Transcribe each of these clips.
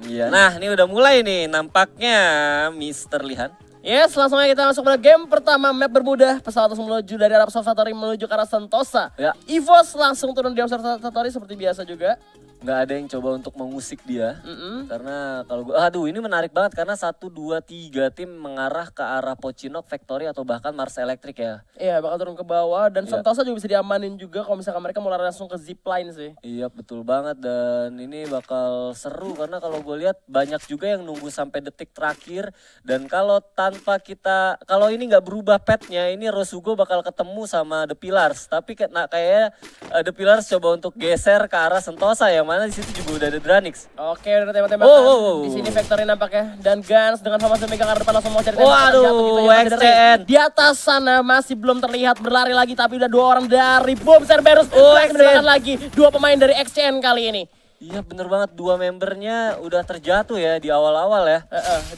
Iya, nah ini udah mulai nih nampaknya Mister Lihan. Yes, langsung aja kita masuk pada game pertama map bermudah. Pesawat langsung menuju dari arah observatory menuju ke arah Sentosa. Ya. EVOS langsung turun di observatory seperti biasa juga. Nggak ada yang coba untuk mengusik dia. Karena kalau gue, aduh ini menarik banget karena 1, 2, 3 tim mengarah ke arah Pochinok, Factory atau bahkan Mars Electric ya. Iya, bakal turun ke bawah dan Iya. Sentosa juga bisa diamanin juga kalau misalkan mereka mau lari langsung ke zipline sih. Iya betul banget dan ini bakal seru karena kalau gue lihat banyak juga yang nunggu sampai detik terakhir dan kalau kalau ini nggak berubah petnya ini Rosugo bakal ketemu sama The Pillars tapi kayaknya The Pillars coba untuk geser ke arah Sentosa yang mana di situ juga udah ada Dranix. Oke, udah tembak-tembakan. Di sini Factory nampaknya dan Guns dengan Thomas dan megang arah depan langsung mau cari tembak. Waduh, XCN. Di atas sana masih belum terlihat berlari lagi tapi udah 2 orang dari Boom Cerberus. XCN Lagi 2 pemain dari XCN kali ini. Iya bener banget 2 membernya udah terjatuh ya di awal-awal ya.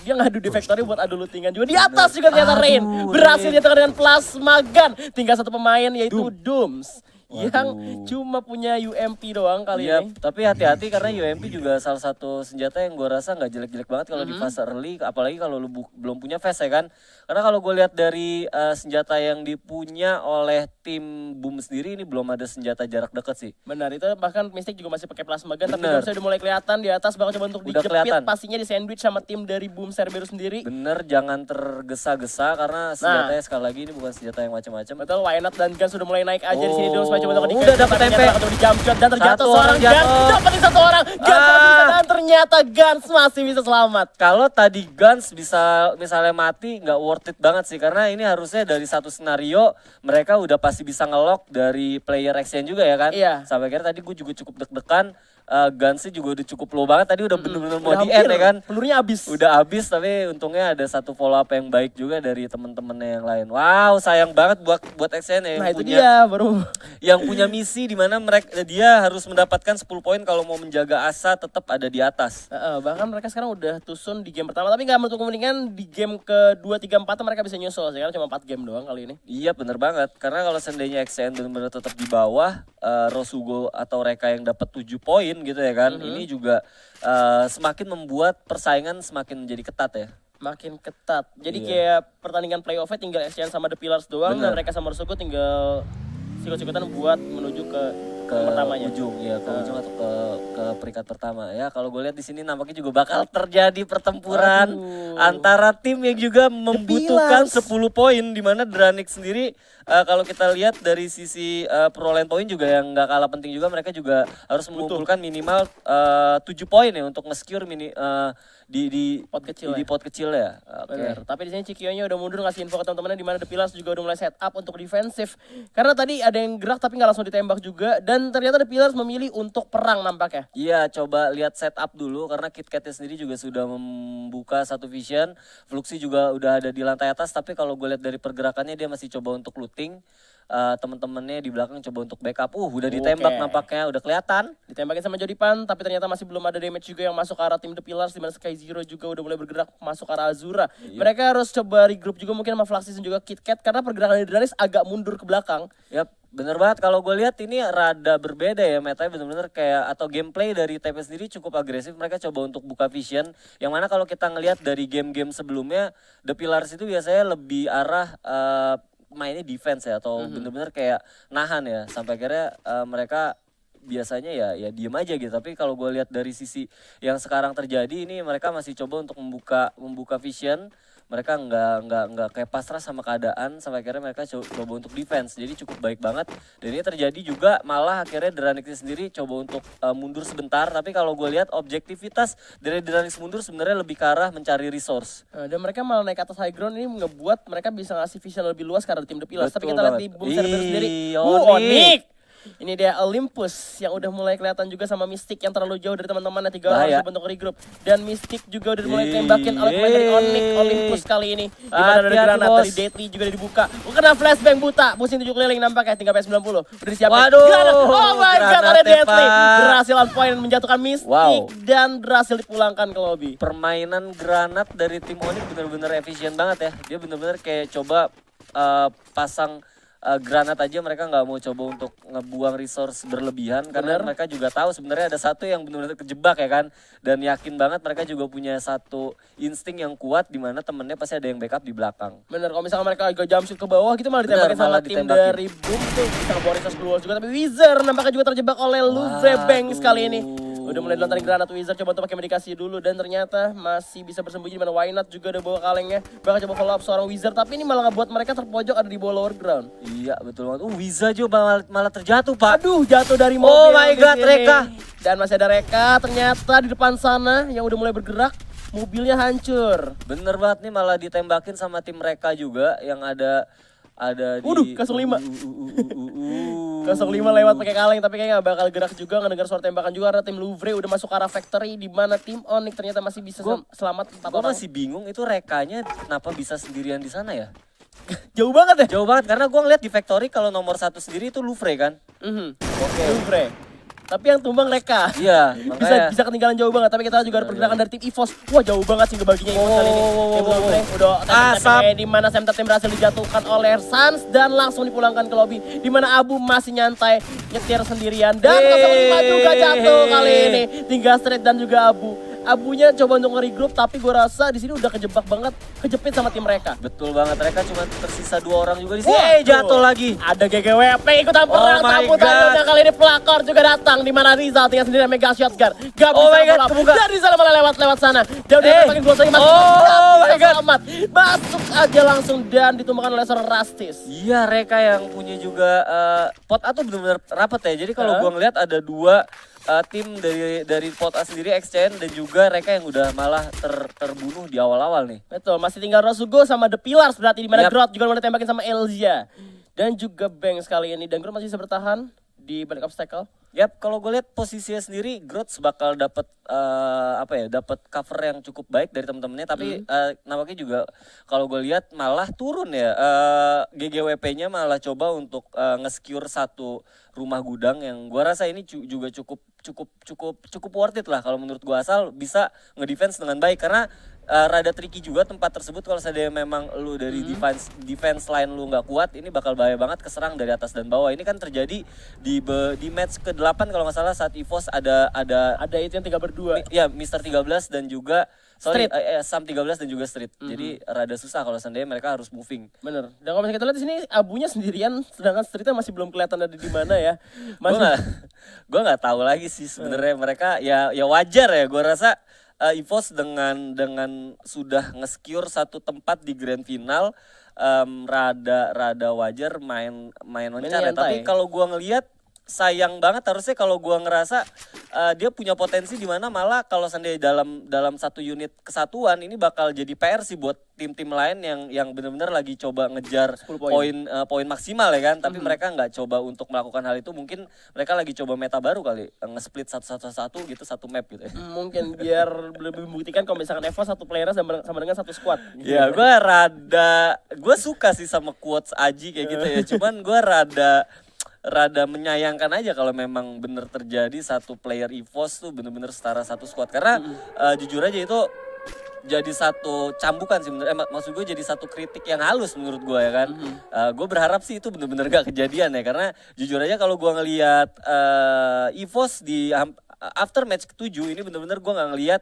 Dia ngadu di Factory buat adu lootingan juga. Di atas juga ternyata Rain berhasil ditekan dengan Plasma Gun. Tinggal 1 pemain yaitu Dooms. Yang cuma punya UMP doang kali ini. Tapi hati-hati karena UMP juga salah satu senjata yang gue rasa nggak jelek-jelek banget kalau di fase early, apalagi kalau lu belum punya fast ya kan. Karena kalau gue lihat dari senjata yang dipunya oleh tim Boom sendiri ini belum ada senjata jarak dekat sih. Benar, itu bahkan Mystic juga masih pakai Plasma Gun, tapi Doomsnya udah mulai kelihatan di atas, bakal coba untuk dijepit pastinya di sandwich sama tim dari Boom Cerberus sendiri. Bener, jangan tergesa-gesa karena senjatanya sekali lagi ini bukan senjata yang macam-macam. Betul, Why Not dan Gun sudah mulai naik aja di sini Dooms. Coba untuk udah dapat tempe di jump shot dan terjatuh seorang Guns, dapetin 1 orang Guns dan ternyata Guns masih bisa selamat. Kalau tadi Guns bisa misalnya mati nggak worth it banget sih karena ini harusnya dari satu skenario mereka udah pasti bisa ngelock dari player exchange juga ya kan. Iya. Sampai akhirnya tadi gue juga cukup deg-degan. Gunsnya juga udah cukup low banget tadi udah bener-bener mau di end ya kan. Pelurunya habis. Udah habis tapi untungnya ada satu follow up yang baik juga dari temen-temennya yang lain. Wow, sayang banget buat XN ya Nah itu dia baru yang punya misi di mana dia harus mendapatkan 10 poin kalau mau menjaga asa tetap ada di atas. Bahkan mereka sekarang udah tusun di game pertama tapi nggak menutup kemungkinan di game ke-2, 3, 4 mereka bisa nyusul sih karena cuma 4 game doang kali ini. Iya bener banget karena kalau seandainya XN benar-benar tetap di bawah Rosugo atau Reka yang dapat 7 poin gitu ya kan. Ini juga semakin membuat persaingan semakin menjadi ketat ya. Makin ketat. Jadi kayak pertandingan playoff-nya tinggal XCN sama The Pillars doang dan mereka sama Rosugo tinggal sikut-sikutan buat menuju ke pertamanya. Ujung ya, ke ujung atau ke peringkat pertama ya. Kalau gue lihat di sini nampaknya juga bakal terjadi pertempuran antara tim yang juga membutuhkan 10 poin di mana Dranix sendiri kalau kita lihat dari sisi perolehan poin juga yang nggak kalah penting juga mereka juga harus mengumpulkan minimal 7 poin ya untuk nge-secure di pot kecil ya. Benar. Tapi di sini Cikionya udah mundur ngasih info ke teman-temannya di mana The Pillars juga udah mulai set up untuk defensif. Karena tadi ada yang gerak tapi nggak langsung ditembak juga dan ternyata The Pillars memilih untuk perang nampaknya. Iya, coba lihat setup dulu karena KitKatnya sendiri juga sudah membuka satu vision. Fluxy juga udah ada di lantai atas tapi kalau gue lihat dari pergerakannya dia masih coba untuk looting. Teman-temannya di belakang coba untuk backup. Udah ditembak nampaknya, udah kelihatan. Ditembakin sama Jodipan tapi ternyata masih belum ada damage juga yang masuk ke arah tim The Pillars di mana Sky Zero juga udah mulai bergerak masuk ke arah Azura. Mereka harus coba regroup juga mungkin sama Fluxy dan juga KitKat karena pergerakan dari Dranix agak mundur ke belakang. Yap, bener banget kalau gue lihat ini rada berbeda ya metanya bener-bener kayak atau gameplay dari TP sendiri cukup agresif. Mereka coba untuk buka vision yang mana kalau kita ngelihat dari game-game sebelumnya The Pillars itu biasanya lebih arah mainnya defense ya atau bener-bener kayak nahan ya sampai akhirnya mereka biasanya ya diem aja gitu. Tapi kalau gue lihat dari sisi yang sekarang terjadi ini mereka masih coba untuk membuka vision. Mereka nggak kayak pasrah sama keadaan sampai akhirnya mereka coba untuk defense. Jadi cukup baik banget. Dan ini terjadi juga malah akhirnya Dranix sendiri coba untuk mundur sebentar. Tapi kalau gue lihat objektivitas dari Dranix mundur sebenarnya lebih ke arah mencari resource. Dan mereka malah naik ke atas high ground ini ngebuat mereka bisa ngasih vision lebih luas karena tim The Pillars. Tapi kita lihat di Boom Cerberus sendiri. Onyx! Ini dia Olympus yang udah mulai kelihatan juga sama Mystic yang terlalu jauh dari teman-temannya 3 orang harus bentuk regroup. Dan Mystic juga udah mulai tembakin oleh pemain dari Onyx Olympus kali ini. Dimana ada granat dari Deadly juga dibuka. Kena flashbang buta, pusing 7 keliling nampaknya tinggal PS90. Udah disiapin. Granat. Oh my god, ada Deadly. Berhasil on point menjatuhkan Mystic dan berhasil dipulangkan ke lobby. Permainan granat dari tim Onyx bener-bener efisien banget ya. Dia bener-bener kayak coba pasang granat aja mereka nggak mau coba untuk ngebuang resource berlebihan karena mereka juga tahu sebenarnya ada satu yang benar-benar kejebak ya kan, dan yakin banget mereka juga punya satu insting yang kuat di mana temennya pasti ada yang backup di belakang. Bener, kalau misalnya mereka agak jump shoot ke bawah gitu malah ditembakin sama tim dari Boom tuh bisa bawa resource keluar juga, tapi Wizard nampaknya juga terjebak oleh Louvre Banks kali ini. Udah mulai dilontarin granat Wizard, coba untuk pakai medikasi dulu dan ternyata masih bisa bersembunyi di mana Why Not juga udah bawa kalengnya. Bakal coba follow up seorang Wizard tapi ini malah ngebuat mereka terpojok ada di bawah lower ground. Iya betul banget. Wizard juga malah terjatuh, Pak. Aduh, jatuh dari mobil. Oh my god, Reka. Dan masih ada Reka ternyata di depan sana yang udah mulai bergerak. Mobilnya hancur. Bener banget nih, malah ditembakin sama tim mereka juga yang ada di 05. 05 lewat pakai kaleng tapi kayaknya gak bakal gerak juga, ngedengar suara tembakan juga. Ada tim Louvre udah masuk ke arah factory di mana tim Onyx ternyata masih bisa selamat 4 orang. Gue masih bingung itu Rekanya kenapa bisa sendirian di sana ya? Jauh banget ya? Jauh banget karena gue ngeliat di factory kalau nomor 1 sendiri itu Louvre kan. Oke. Louvre. Tapi yang tumbang Reka. Iya, bisa ketinggalan jauh banget. Tapi kita juga ada pergerakan dari tim EVOS. Wah, jauh banget sih kebaginya EVOS kali ini. Tim Louvre udah di mana Sam Tim berhasil dijatuhkan oleh Sans dan langsung dipulangkan ke lobby. Di mana Abu masih nyantai nyetir sendirian dan 05 juga jatuh kali ini. Tinggal Straight dan juga Abu. Abunya coba untuk nge-regroup tapi gue rasa di sini udah kejebak banget, kejepit sama tim mereka. Betul banget, mereka cuma tersisa 2 orang juga di sini. Jatuh lagi. Ada GGWP ikutan perang, sambutan kali ini pelakor juga datang di mana Rizal tinggal sendiri mega shotgun. Gak bisa kebuka. Dan Rizal malah lewat sana. Dia udah makin close lagi masuk. Selamat. Masuk aja langsung dan ditumbangkan oleh seorang Rastis. Iya, Reka yang punya juga pot A tuh benar-benar rapet ya. Jadi kalau gua ngeliat ada 2 tim dari pot A sendiri, XCN dan juga Reka yang udah malah terbunuh di awal-awal nih. Betul, masih tinggal Rosugo sama The Pillars berarti di mana Groth juga mulai tembakin sama Elzia. Dan juga Banks kali ini, dan Groth masih bisa bertahan di balik obstacle. Yap, kalau gue lihat posisinya sendiri Groth bakal dapat dapat cover yang cukup baik dari temen-temennya, tapi nampaknya juga kalau gue lihat malah turun ya. GGWP-nya malah coba untuk nge-secure satu rumah gudang yang gue rasa ini juga cukup worth it lah kalau menurut gue, asal bisa ngedefense dengan baik karena rada tricky juga tempat tersebut. Kalau saya memang lu dari defense line lu nggak kuat, ini bakal bahaya banget keserang dari atas dan bawah. Ini kan terjadi di match ke-8 kalau nggak salah saat EVOS ada itu yang 3 berdua. Ya, Mr. 13 dan juga Sam 13 dan juga Street. Jadi rada susah kalau seandainya mereka harus moving. Bener. Dan kalau misalnya kita lihat di sini Abunya sendirian, sedangkan Streetnya masih belum kelihatan ada di mana ya. Gue nggak tahu lagi sih sebenarnya mereka ya wajar ya. Gue rasa EVOS dengan sudah nge-secure satu tempat di grand final, rada wajar main mencar ya. Tapi kalau gue ngelihat sayang banget, harusnya kalau gua ngerasa dia punya potensi di mana malah kalau seandainya dalam satu unit kesatuan ini bakal jadi PR sih buat tim-tim lain yang benar-benar lagi coba ngejar poin maksimal ya kan, tapi mereka nggak coba untuk melakukan hal itu. Mungkin mereka lagi coba meta baru kali, nge-split satu gitu, satu map gitu ya. Mungkin biar lebih membuktikan kalau misalkan Evo satu player sama dengan satu squad. Ya, gue suka sih sama quotes Aji kayak gitu ya. Cuman gue rada menyayangkan aja kalau memang bener terjadi satu player EVOS tuh bener-bener setara satu squad, karena jujur aja itu jadi satu cambukan sih maksud gue, jadi satu kritik yang halus menurut gue ya kan. Gue berharap sih itu bener-bener gak kejadian ya, karena jujur aja kalau gue ngelihat EVOS di after match ke-7 ini bener-bener gue nggak ngelihat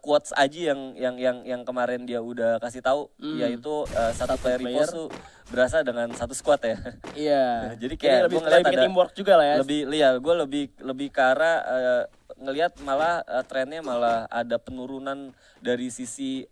quotes Aji yang kemarin dia udah kasih tahu, yaitu satu player EVOS tuh berasa dengan satu squad ya. Iya. Jadi kayak gue ngeliat ada teamwork juga lah ya. Gue lebih ke arah ngelihat malah trennya malah ada penurunan dari sisi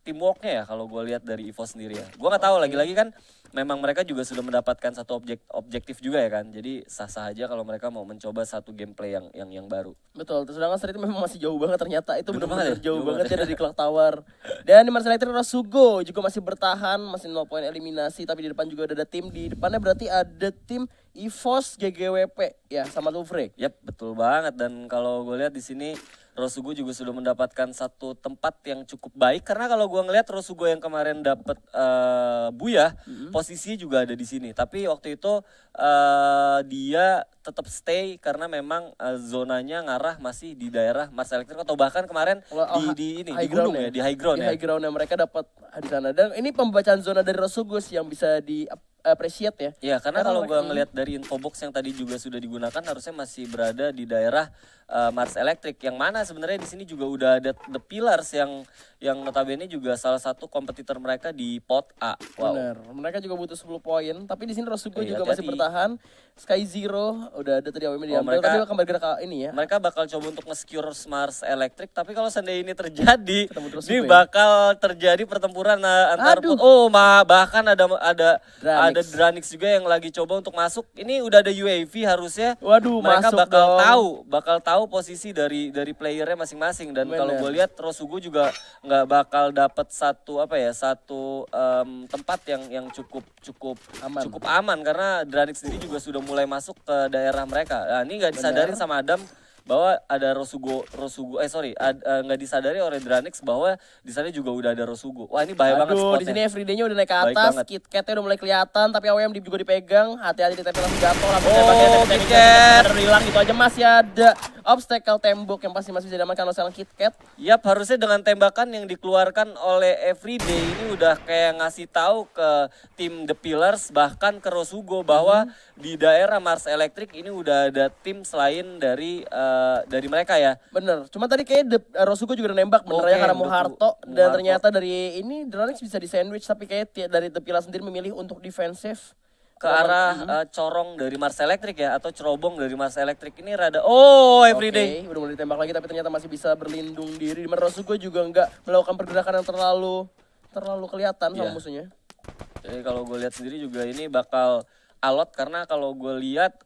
teamworknya ya kalau gue lihat dari EVOS sendiri ya. Gue nggak tahu lagi-lagi kan memang mereka juga sudah mendapatkan satu objektif juga ya kan. Jadi sah-sah aja kalau mereka mau mencoba satu gameplay yang baru. Betul. Sedangkan Street memang masih jauh banget ternyata. Itu benar-benar jauh banget ya dari Clock Tower. Dan di Marcel Electric Rosugo juga masih bertahan, masih 0 poin eliminasi, tapi di depan juga ada tim. Di depannya berarti ada tim EVOS, GGWP ya sama Louvre. Yap, betul banget. Dan kalau gue lihat di sini Rosugo juga sudah mendapatkan satu tempat yang cukup baik, karena kalau gue ngelihat Rosugo yang kemarin dapat Buya, posisinya juga ada di sini. Tapi waktu itu dia tetap stay karena memang zonanya ngarah masih di daerah Mars Electric, atau bahkan kemarin di gunung ya, di high ground ya. Di high ground yang mereka dapat di sana. Dan ini pembacaan zona dari Rosugo yang bisa appreciate ya. Iya, karena kalau gue ngelihat dari infobox yang tadi juga sudah digunakan harusnya masih berada di daerah Mars Electric, yang mana sebenarnya di sini juga udah ada The Pillars yang notabene juga salah satu kompetitor mereka di pot A. Wow. Bener, mereka juga butuh 10 poin, tapi di sini Rosugo juga masih bertahan. Sky Zero udah ada tadi AWM diambil, tapi akan bergerak ke ini ya. Mereka bakal coba untuk nge-secure Mars Electric, tapi kalau seandainya ini terjadi, ini ya? bakal terjadi pertempuran antar bahkan ada Dranix juga yang lagi coba untuk masuk. Ini udah ada UAV harusnya. Waduh, mereka masuk bakal tahu posisi dari playernya masing-masing, dan kalau gue lihat Rosugo juga nggak bakal dapat satu tempat yang cukup aman karena Dranix sendiri juga sudah mulai masuk ke daerah mereka. Nah, ini nggak disadarin sama Adam bahwa ada nggak disadari oleh Dranix bahwa di sana juga udah ada Rosugo. Wah, ini bahaya banget spotnya. Di sini everyday-nya udah naik ke atas, KitKat-nya udah mulai kelihatan, tapi AWM juga dipegang. Hati-hati ditempel langsung jatuh lah. KitKat hilang gitu aja, masih ada obstacle tembok yang pasti masih bisa diamankan oleh seorang KitKat. Yap, harusnya dengan tembakan yang dikeluarkan oleh everyday ini udah kayak ngasih tahu ke tim The Pillars bahkan ke Rosugo bahwa di daerah Mars Electric ini udah ada tim selain dari mereka ya. Bener, cuma tadi kayak Rosugo juga udah nembak bener ya karena Muharto, dan ternyata dari ini Dranix bisa di sandwich, tapi kayak dari The Pillars sendiri memilih untuk defensif ke arah corong dari Mars Electric ya, atau cerobong dari Mars Electric ini rada everyday. Udah mulai ditembak lagi tapi ternyata masih bisa berlindung diri. Dimana Rosugo juga nggak melakukan pergerakan yang terlalu kelihatan sama musuhnya. Jadi kalau gue lihat sendiri juga ini bakal alot, karena kalau gue lihat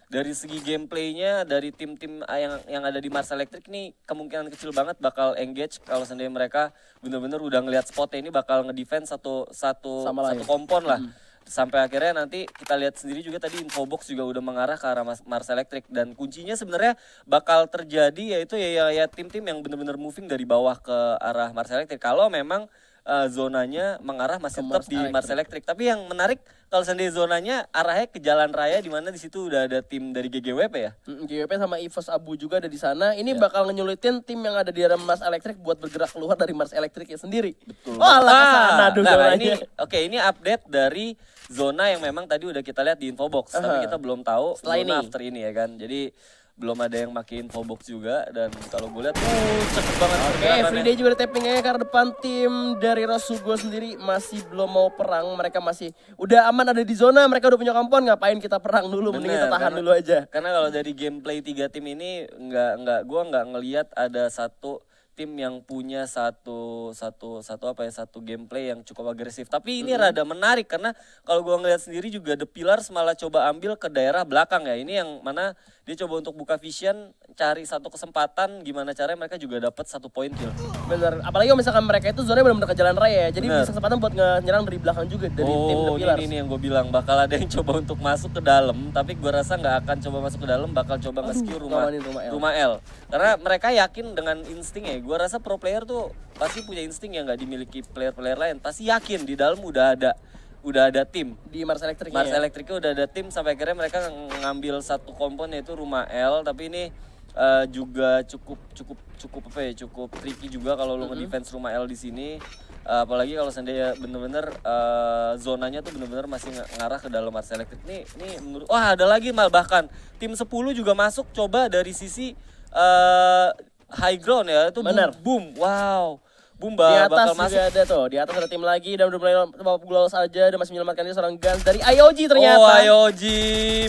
dari segi gameplaynya dari tim-tim yang ada di Mars Electric ini kemungkinan kecil banget bakal engage kalau seandainya mereka bener-bener udah ngelihat spotnya ini bakal ngedefense satu kompon lah. Sampai akhirnya nanti kita lihat sendiri juga tadi infobox juga udah mengarah ke arah Mars Electric, dan kuncinya sebenarnya bakal terjadi yaitu ya tim-tim yang bener-bener moving dari bawah ke arah Mars Electric kalau memang zonanya mengarah masih tetap di Mars Electric. Tapi yang menarik kalau seandainya zonanya arahnya ke jalan raya, di mana di situ udah ada tim dari GGWP ya. GGWP sama EVOS Abu juga ada di sana. Ini bakal ngenyulitin tim yang ada di dalam Mars Electric buat bergerak keluar dari Mars Electric ya sendiri. Betul. Ini update dari zona yang memang tadi udah kita lihat di infobox, tapi kita belum tahu zona after ini ya kan. Jadi belum ada yang makin infobox juga, dan kalau gue lihat cepet banget. Everyday juga ada tappingnya karena depan tim dari Rosugo sendiri masih belum mau perang. Mereka masih udah aman ada di zona, mereka udah punya kompon, ngapain kita perang dulu, mending kita tahan dulu aja. Karena kalau dari gameplay 3 tim ini gue nggak ngelihat ada satu tim yang punya satu gameplay yang cukup agresif. Tapi ini rada menarik karena kalau gue ngelihat sendiri juga The Pillars malah coba ambil ke daerah belakang ya. Ini yang mana dia coba untuk buka vision, cari satu kesempatan gimana caranya mereka juga dapat 1 poin kill. Bener, apalagi kalau misalkan mereka itu zonanya benar-benar ke jalan raya ya. Jadi bisa kesempatan buat nyerang dari belakang juga dari tim The Pillars. Ini yang gue bilang bakal ada yang coba untuk masuk ke dalam, tapi gue rasa nggak akan coba masuk ke dalam, bakal coba nge-secure rumah L. Karena mereka yakin dengan insting ya. Gue rasa pro player tuh pasti punya insting yang nggak dimiliki player-player lain. Pasti yakin di dalam udah ada tim. Di Mars Electric Electricnya udah ada tim, sampai akhirnya mereka ngambil satu kompon yaitu rumah L. Tapi ini juga cukup tricky juga kalau lo ngedefense rumah L di sini. Apalagi kalau seandainya bener-bener zonanya tuh bener-bener masih ngarah ke dalam Mars Electric. Ini menurut ada lagi bahkan tim 10 juga masuk coba dari sisi high ground ya, itu boom. Wow. Bumba di atas bakal juga masuk. Ada tuh, di atas ada tim lagi dan udah mulai babak belur aja, dan masih menyelamatkan dia seorang Guns dari IOG ternyata. IOG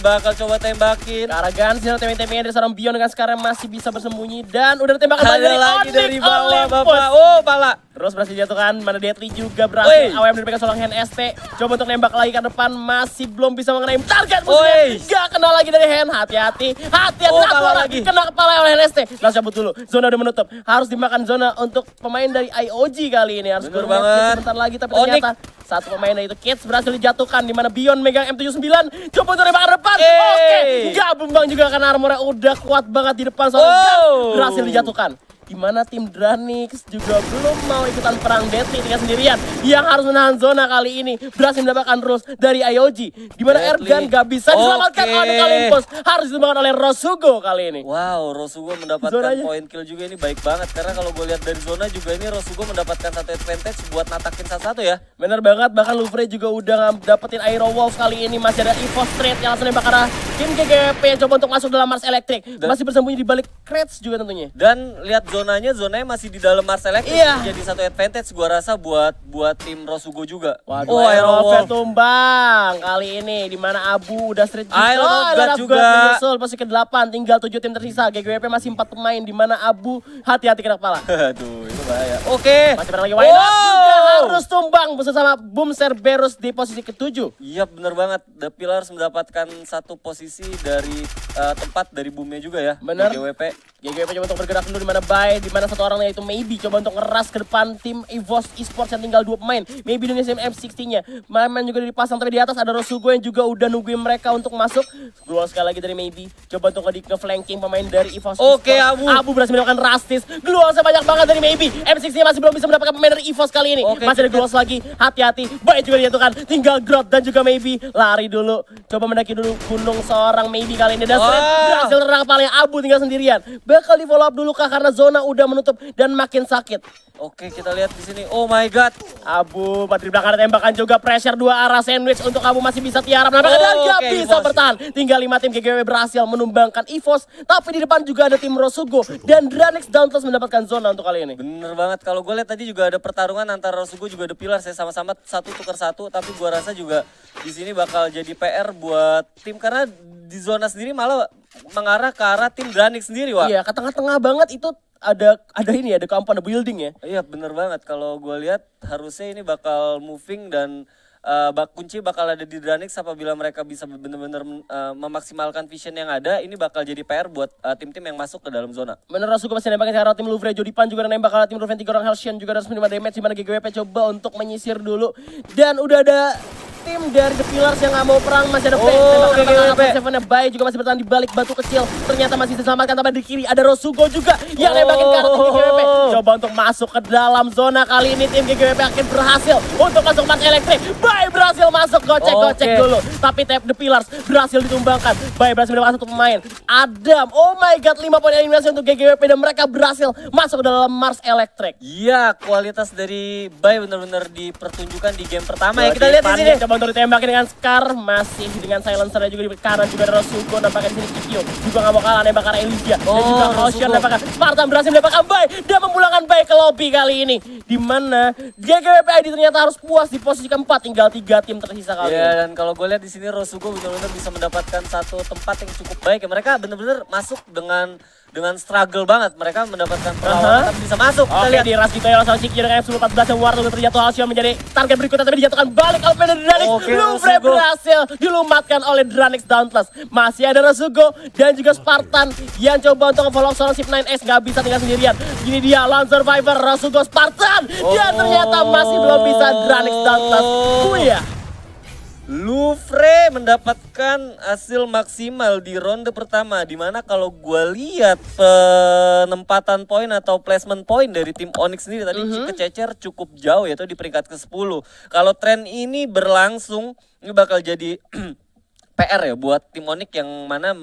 bakal coba tembakin. Karena Guns tembak-tembaknya dari seorang Bion dengan sekarang masih bisa bersembunyi, dan udah tembakan lagi dari bawah Bapak. Pala. Terus berhasil jatuhkan, mana Deadly juga berhasil. AWM dipegang seorang Hand ST, coba untuk nembak lagi ke depan, masih belum bisa mengenai target musuhnya. Gak kena lagi dari Hand, hati-hati satu lagi. Kena kepala oleh Hand ST. Langsung cabut dulu, zona udah menutup. Harus dimakan zona untuk pemain dari IOG kali ini. Harus banget. Sebentar lagi, tapi ternyata satu pemainnya itu Kids berhasil dijatuhkan, di mana Bion megang M79. Coba untuk nembak ke depan. Oke, gak bumbang juga karena armornya udah kuat banget di depan. Soalnya berhasil dijatuhkan. Dimana tim Dranix juga belum mau ikutan perang Deadly tinggal sendirian. Yang harus menahan zona kali ini. Berhasil mendapatkan rules dari IOG. Dimana Ergan gak bisa diselamatkan oleh Olympus. Harus ditemukan oleh Rosugo kali ini. Wow, Rosugo mendapatkan point kill juga, ini baik banget. Karena kalau gue lihat dari zona juga ini Rosugo mendapatkan satu advantage buat natakin satu-satu ya. Bener banget, bahkan Louvre juga udah dapetin Aero Wolf kali ini. Masih ada Evo Street yang langsung nembak arah tim GGWP yang coba untuk masuk dalam Mars Electric. Masih bersembunyi di balik crates juga tentunya. Dan lihat zonanya masih di dalam Mars Electric. Iya. Jadi satu advantage gua rasa buat tim Rosugo juga. Waduh, Aero Wolf tumbang kali ini. Dimana Abu udah street juga. Menyusul posisi ke-8, tinggal 7 tim tersisa. GGWP masih 4 pemain. Dimana Abu hati-hati kena kepala. Aduh, itu bahaya. Oke. Masih pernah lagi Why Not juga harus tumbang bersama Boom Cerberus di posisi ke-7. Iya bener banget, The Pillars mendapatkan satu posisi dari tempat dari boomnya juga ya. Bener. GGWP coba untuk bergerak dulu dimana Bay, dimana satu orang yaitu Maybe coba untuk ngeras ke depan tim EVOS Esports yang tinggal 2 pemain. Maybe dengan M60-nya. Main juga dipasang tapi di atas ada Rosugo yang juga udah nungguin mereka untuk masuk. Keluar sekali lagi dari Maybe. Coba untuk nge-flanking pemain dari EVOS Esports. Oke, Abu berhasil mendapatkan Rastis. Glual sebanyak banget dari Maybe. M60-nya masih belum bisa mendapatkan pemain dari EVOS kali ini. Masih ada Glual lagi. Hati-hati. Bay juga dijatuhkan. Tinggal Grot dan juga Maybe. Lari dulu. Coba mendaki dulu gunung seorang Maybe kali ini. Dan berhasil terang kepalanya. Abu tinggal sendirian. Bakal di follow up dulu kah karena zona udah menutup dan makin sakit. Oke, kita lihat di sini. Oh my god. Abu di belakang ada tembakan juga, pressure 2 arah sandwich untuk Abu masih bisa tiarap dan gak bisa bertahan. Tinggal 5 tim GGW berhasil menumbangkan EVOS, tapi di depan juga ada tim Rosugo dan Dranix Dauntless mendapatkan zona untuk kali ini. Bener banget, kalau gue lihat tadi juga ada pertarungan antara Rosugo juga The Pillars ya, sama-sama satu tukar satu, tapi gue rasa juga di sini bakal jadi PR buat tim karena di zona sendiri malah mengarah ke arah tim Dranix sendiri, Wak. Iya, ke tengah-tengah banget itu ada ini ya, ada compound, ada building ya. Iya, bener banget. Kalau gue lihat harusnya ini bakal moving dan kunci bakal ada di Dranix apabila mereka bisa benar-benar memaksimalkan vision yang ada. Ini bakal jadi PR buat tim-tim yang masuk ke dalam zona. Bener, Rosugo masih nembakin ke arah tim Louvre. Jodipan juga nembak ke arah tim Louvre. 3 orang Halcyon juga harus menerima damage. Dimana GGWP coba untuk menyisir dulu. Dan udah ada tim dari The Pillars yang gak mau perang. Masih ada GGWP. Sevennya Bay juga masih bertahan di balik batu kecil. Ternyata masih diselamatkan, tapi di kiri ada Rosugo juga yang nembakin ke arah tim GGWP. Coba untuk masuk ke dalam zona. Kali ini tim GGWP akan berhasil untuk masuk Mars Electric. Bay berhasil masuk, gocek dulu. Tapi The Pillars berhasil ditumbangkan. Bay berhasil mendapatkan 1 pemain. Adam, oh my god, 5 poin eliminasi untuk GGWP dan mereka berhasil masuk ke dalam Mars Electric. Iya, kualitas dari Bay benar-benar dipertunjukkan di game pertama ya. Kita lihat di sini. Coba untuk ditembakin dengan Scar, masih dengan silencer juga di kanan juga ada Rosugo nampaknya di sini. Kikyo juga nggak mau kalah, nembak ke arah Elysia dan juga Ocean nembakkan Spartan berhasil mendapatkan Bay dan memulangkan Bay ke lobby kali ini. Di mana GGWP ID ternyata harus puas di posisi keempat, tinggal 3 tim tersisa kali ini. Iya, dan kalau gue lihat di sini Rosugo benar-benar bisa mendapatkan satu tempat yang cukup baik ya. Mereka benar-benar masuk dengan struggle banget. Mereka mendapatkan perlawanan tapi bisa masuk. Kita lihat di ras gitu ya, langsung Cikio dengan F14 yang Warlock terjatuh. Halcyon menjadi target berikutnya tapi dijatuhkan balik oleh Dranix. Louvre berhasil dilumatkan oleh Dranix Dauntless. Masih ada Rosugo dan juga Spartan yang coba untuk nge-follow seorang Sip 9S, gak bisa tinggal sendirian. Gini dia lone survivor Rosugo Spartan dan ternyata masih belum bisa Dranix Dauntless. Kuya. Louvre mendapatkan hasil maksimal di ronde pertama, dimana kalau gue lihat penempatan poin atau placement poin dari tim Onyx sendiri tadi kececer cukup jauh yaitu di peringkat ke-10. Kalau tren ini berlangsung ini bakal jadi PR ya buat tim Onyx yang mana